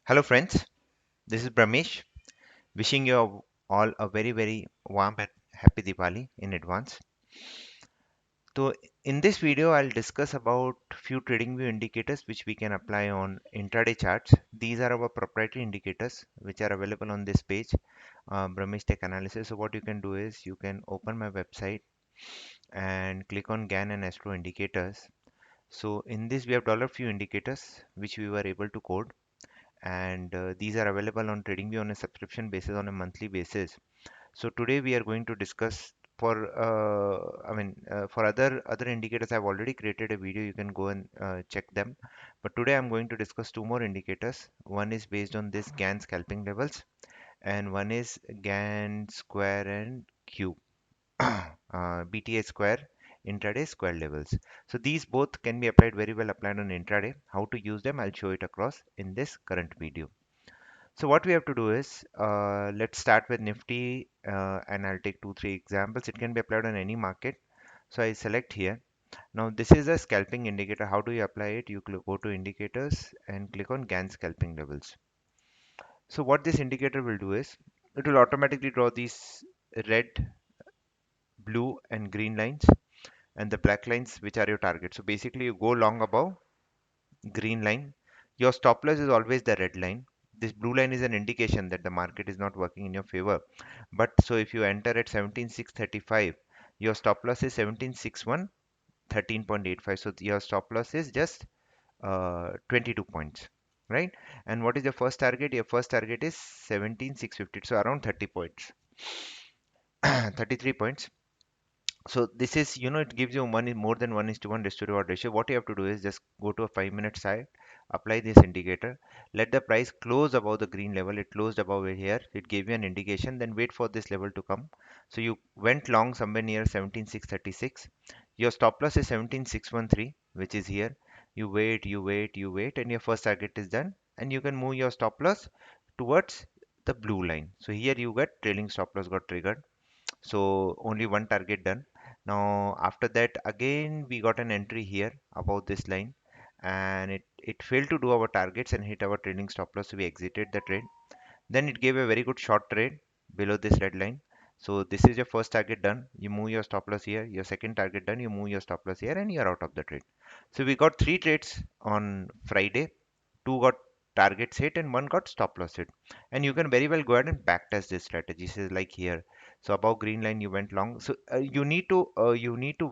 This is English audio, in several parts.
Hello, friends. This is Bramesh, wishing you all a very warm and happy Diwali in advance. So, in this video, I'll discuss about few trading view indicators which we can apply on intraday charts. These are our proprietary indicators which are available on this page, Bramesh Tech Analysis. So, what you can do is you can open my website and click on Gann and Astro indicators. So, in this, we have dollar few indicators which we were able to code, and these are available on TradingView on a subscription basis on a monthly basis. So today we are going to discuss for other indicators I've already created a video. You can go and check them. But today I'm going to discuss two more indicators. One is based on this Gann scalping levels, and one is Gann square and cube, BTA square intraday square levels. So these both can be applied very well applied on intraday. How to use them, I'll show it across in this current video. So what we have to do is, let's start with Nifty, and I'll take two, three examples. It can be applied on any market. So I select here. Now this is a scalping indicator. How do you apply it? You go to indicators and click on Gann scalping levels. So what this indicator will do is, it will automatically draw these red, blue, and green lines, and the black lines which are your target. So basically, you go long above green line. Your stop loss is always the red line. This blue line is an indication that the market is not working in your favor. But so if you enter at 17,635, your stop loss is 17,61, 13.85. So your stop loss is just 22 points, right? And what is your first target? Your first target is 17,650, so around 30 points, 33 points. So this is, it gives you money more than 1:1 risk to reward ratio. What you have to do is just go to a 5-minute side, apply this indicator, let the price close above the green level. It closed above it here. It gave you an indication. Then wait for this level to come. So you went long somewhere near 17,636. Your stop loss is 17,613, which is here. You wait, you wait, and your first target is done. And you can move your stop loss towards the blue line. So here you get trailing stop loss got triggered, so only one target done. Now after that, again we got an entry here above this line, and it failed to do our targets and hit our trailing stop loss, so we exited the trade. Then it gave a very good short trade below this red line. So this is your first target done. You move your stop loss here. Your second target done. You move your stop loss here, and you're out of the trade. So we got three trades on Friday. Two got targets hit and one got stop loss hit. And you can very well go ahead and backtest this strategy. So like here. So above green line you went long. So you need to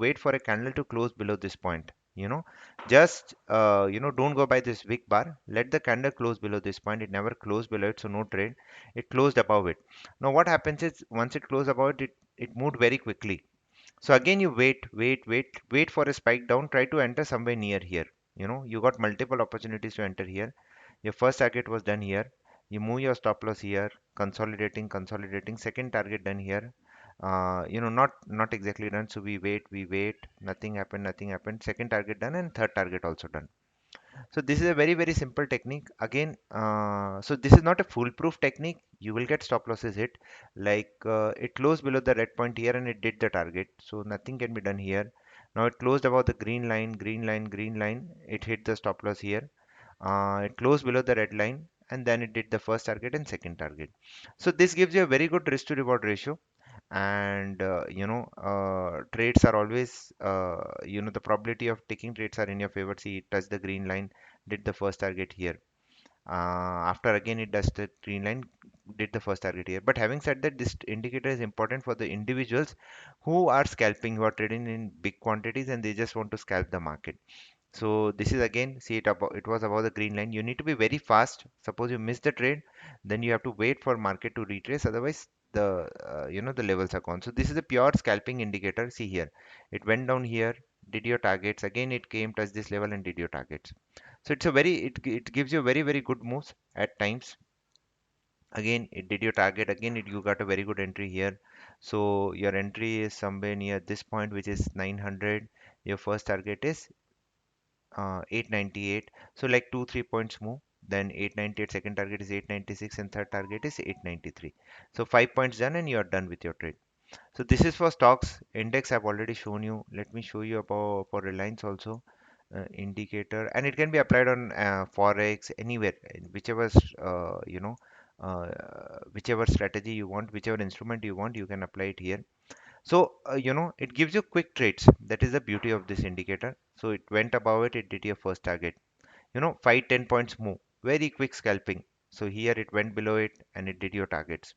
wait for a candle to close below this point. Just don't go by this wick bar. Let the candle close below this point. It never closed below it, so no trade. It closed above it. Now what happens is, once it closed above it, it moved very quickly. So again you wait for a spike down. Try to enter somewhere near here. You got multiple opportunities to enter here. Your first target was done here. You move your stop loss here, consolidating. Second target done here. Not exactly done. So we wait. Nothing happened. Second target done, and third target also done. So this is a very simple technique. Again, so this is not a foolproof technique. You will get stop losses hit. Like it closed below the red point here and it did the target. So nothing can be done here. Now it closed above the green line, green line, green line. It hit the stop loss here. It closed below the red line, and then it did the first target and second target. So this gives you a very good risk to reward ratio. And trades are always, the probability of taking trades are in your favor. See, it touched the green line, did the first target here. After again it does the green line, did the first target here. But having said that, this indicator is important for the individuals who are scalping, who are trading in big quantities, and they just want to scalp the market. So this is, again, see, it was above the green line. You need to be very fast. Suppose you miss the trade, then you have to wait for market to retrace. Otherwise, the levels are gone. So this is a pure scalping indicator. See here, it went down here, did your targets. Again, it came, touched this level, and did your targets. So it gives you very good moves at times. Again, it did your target. Again, you got a very good entry here. So your entry is somewhere near this point, which is 900. Your first target is 898. So like 2 3 points move. Then 898, second target is 896, and third target is 893. So 5 points done and you are done with your trade. So this is for stocks. Index I've already shown you. Let me show you about for Reliance also. indicator, and it can be applied on forex anywhere, whichever uh, whichever strategy you want, whichever instrument you want, you can apply it here. So it gives you quick trades. That is the beauty of this indicator. So it went above it, it did your first target, 5-10 points move, very quick scalping. So here it went below it and it did your targets.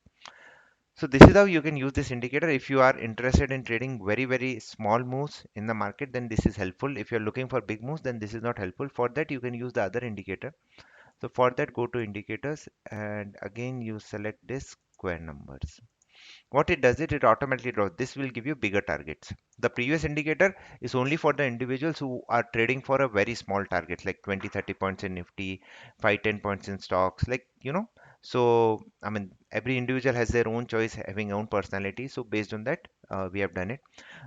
So this is how you can use this indicator. If you are interested in trading very, very small moves in the market, then this is helpful. If you're looking for big moves, then this is not helpful. For that, you can use the other indicator. So for that, go to indicators and again you select this square numbers. What it does, it automatically draws. This will give you bigger targets. The previous indicator is only for the individuals who are trading for a very small target, like 20-30 points in Nifty, 5-10 points in stocks, So, I mean, every individual has their own choice, having own personality. So based on that, we have done it.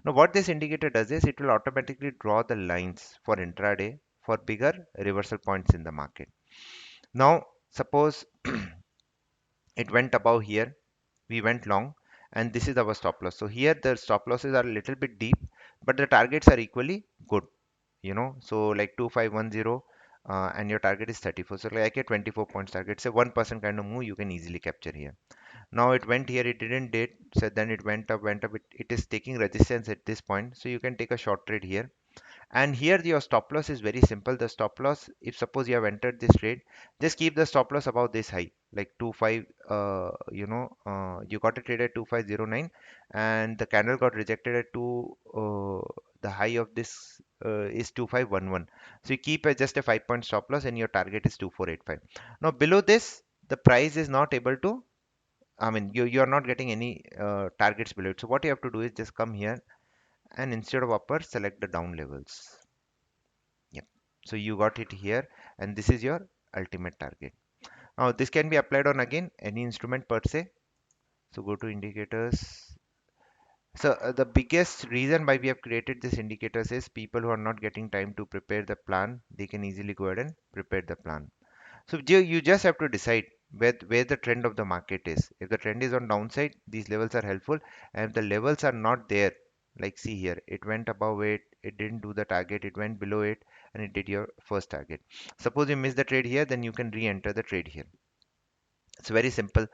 Now, what this indicator does is it will automatically draw the lines for intraday for bigger reversal points in the market. Now, suppose it went above here, we went long, and this is our stop loss. So here the stop losses are a little bit deep, but the targets are equally good, so like 2510, and your target is 34, so like a 24 points target. It's a 1% kind of move you can easily capture here. Now it went here, it didn't did, so then it went up, it is taking resistance at this point, so you can take a short trade here. And here your stop loss is very simple. The stop loss, if suppose you have entered this trade, just keep the stop loss above this high, like 25, you got a trade at 2509 and the candle got rejected at 2, the high of this is 2511. So you keep just a 5 point stop loss and your target is 2485. Now below this, the price is not able to, I mean, you are not getting any targets below it. So what you have to do is just come here and instead of upper, select the down levels. Yep. So you got it here, and this is your ultimate target. Now this can be applied on again any instrument per se. So go to indicators. So the biggest reason why we have created this indicators is people who are not getting time to prepare the plan, they can easily go ahead and prepare the plan. So you just have to decide where the trend of the market is. If the trend is on downside, these levels are helpful. And if the levels are not there, like see here, it went above it, it didn't do the target, it went below it, and it did your first target. Suppose you miss the trade here, then you can re-enter the trade here. It's very simple.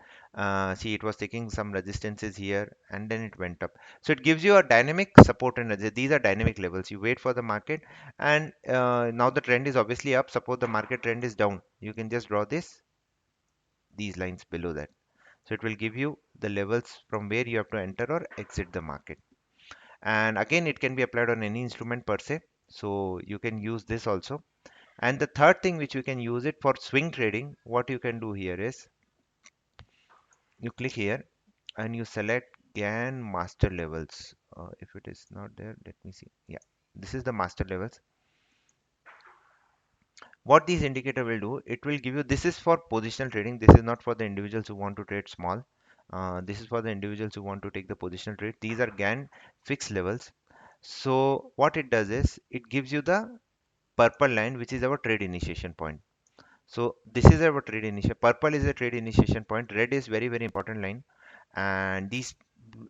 See, it was taking some resistances here and then it went up. So it gives you a dynamic support and resist. These are dynamic levels. You wait for the market and now the trend is obviously up. Suppose the market trend is down. You can just draw these lines below that. So it will give you the levels from where you have to enter or exit the market. And again, it can be applied on any instrument per se. So you can use this also. And the third thing which you can use it for swing trading, what you can do here is you click here and you select Gann master levels. If it is not there, let me see. Yeah, this is the master levels. What these indicator will do, it will give you, this is for positional trading. This is not for the individuals who want to trade small. This is for the individuals who want to take the positional trade. These are Gann fixed levels. So what it does is it gives you the purple line, which is our trade initiation point. So this is our trade initiation. Purple is a trade initiation point. Red is very, very important line. And these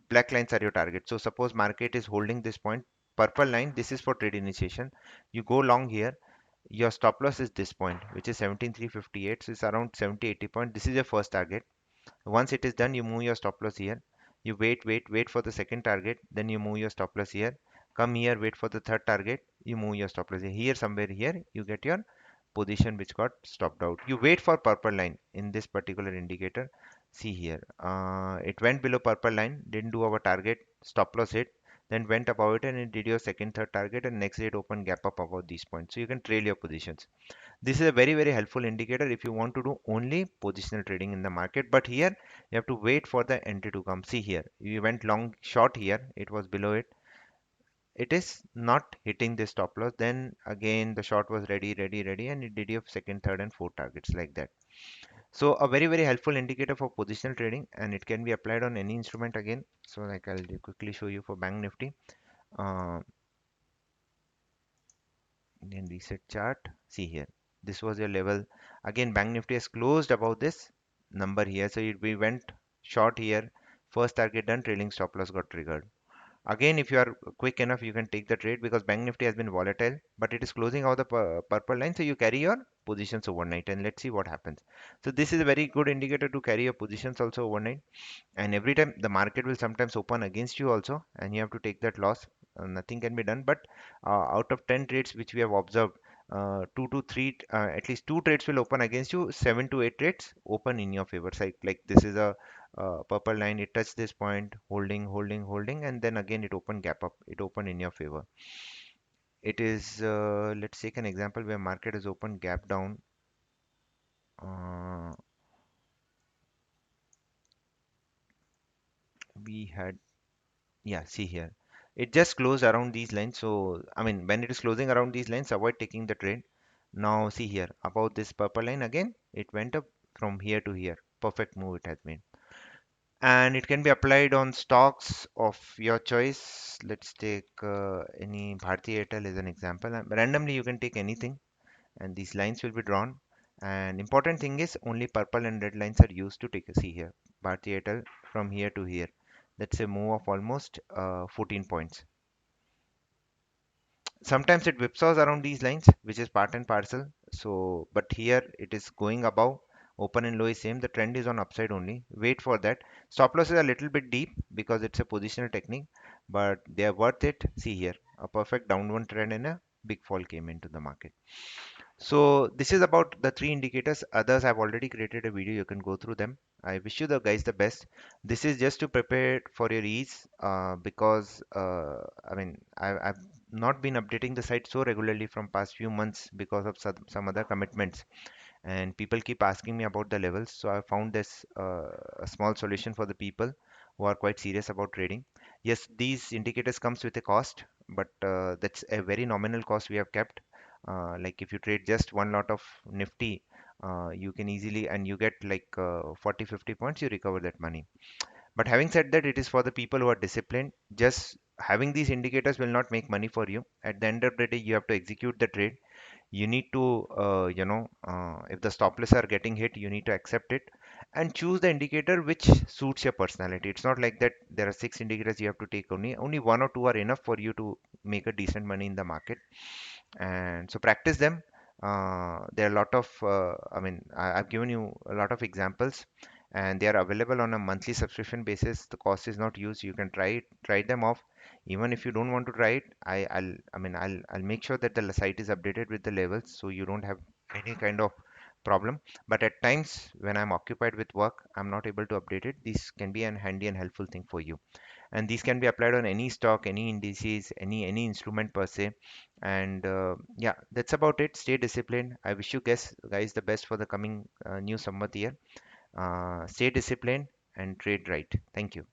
black lines are your target. So suppose market is holding this point, purple line, this is for trade initiation. You go long here, your stop loss is this point, which is 17358. So it's around 70-80 point. This is your first target. Once it is done, you move your stop loss here. You wait for the second target. Then you move your stop loss here. Come here, wait for the third target. You move your stop loss here. Here, somewhere here, you get your position which got stopped out. You wait for purple line in this particular indicator. See here, it went below purple line, didn't do our target, stop loss hit, then went above it and it did your second, third target, and next day it opened gap up above these points. So you can trail your positions. This is a very, very helpful indicator if you want to do only positional trading in the market. But here you have to wait for the entry to come. See here, you went long short here, it was below it, it is not hitting the stop loss, then again the short was ready, and it did your second, third and fourth targets like that. So a very, very helpful indicator for positional trading, and it can be applied on any instrument again. So like I'll quickly show you for bank nifty. uh, then reset chart, see here, this was your level. Again, bank nifty has closed above this number here, so we went short here, first target done, trailing stop loss got triggered. Again, if you are quick enough, you can take the trade because Bank Nifty has been volatile, but it is closing out the purple line. So you carry your positions overnight and let's see what happens. So this is a very good indicator to carry your positions also overnight. And every time the market will sometimes open against you also, and you have to take that loss. Nothing can be done. But out of 10 trades which we have observed, two to three, at least two trades will open against you. Seven to eight trades open in your favor. So like this is a purple line. It touched this point, holding, holding, holding, and then again it opened gap up. It opened in your favor. It is let's take an example where market has opened gap down. Uh, we had Yeah, see here. It just closed around these lines. So, I mean, when it is closing around these lines, avoid taking the trade. Now, see here, about this purple line again, it went up from here to here. Perfect move it has made. And it can be applied on stocks of your choice. Let's take any Bharti Airtel as an example. Randomly, you can take anything, and these lines will be drawn. And important thing is only purple and red lines are used to take a see here. Bharti Airtel from here to here. That's a move of almost 14 points. Sometimes it whipsaws around these lines, which is part and parcel. So, but here it is going above. Open and low is same. The trend is on upside only. Wait for that. Stop loss is a little bit deep because it's a positional technique, but they are worth it. See here, a perfect downward trend and a big fall came into the market. So this is about the three indicators. Others I've already created a video. You can go through them. I wish you the guys the best. This is just to prepare for your ease because I mean I've not been updating the site so regularly from past few months because of some other commitments, and people keep asking me about the levels. So I found this a small solution for the people who are quite serious about trading. Yes, these indicators comes with a cost, but that's a very nominal cost we have kept. Like if you trade just one lot of Nifty, you can easily and you get like 40 50 points, you recover that money. But having said that, it is for the people who are disciplined. Just having these indicators will not make money for you. At the end of the day, you have to execute the trade. You need to if the stop loss are getting hit, you need to accept it and choose the indicator which suits your personality. It's not like that there are six indicators you have to take. Only one or two are enough for you to make a decent money in the market. And so practice them. There are a lot of I've given you a lot of examples, and they are available on a monthly subscription basis. The cost is not used. You can try them off. Even if you don't want to try it, I'll make sure that the site is updated with the levels so you don't have any kind of problem. But at times when I'm occupied with work, I'm not able to update it. This can be an handy and helpful thing for you, and these can be applied on any stock, any indices, any instrument per se. And yeah, that's about it. Stay disciplined. I wish you guys the best for the coming new Samvat year. Stay disciplined and trade right. Thank you.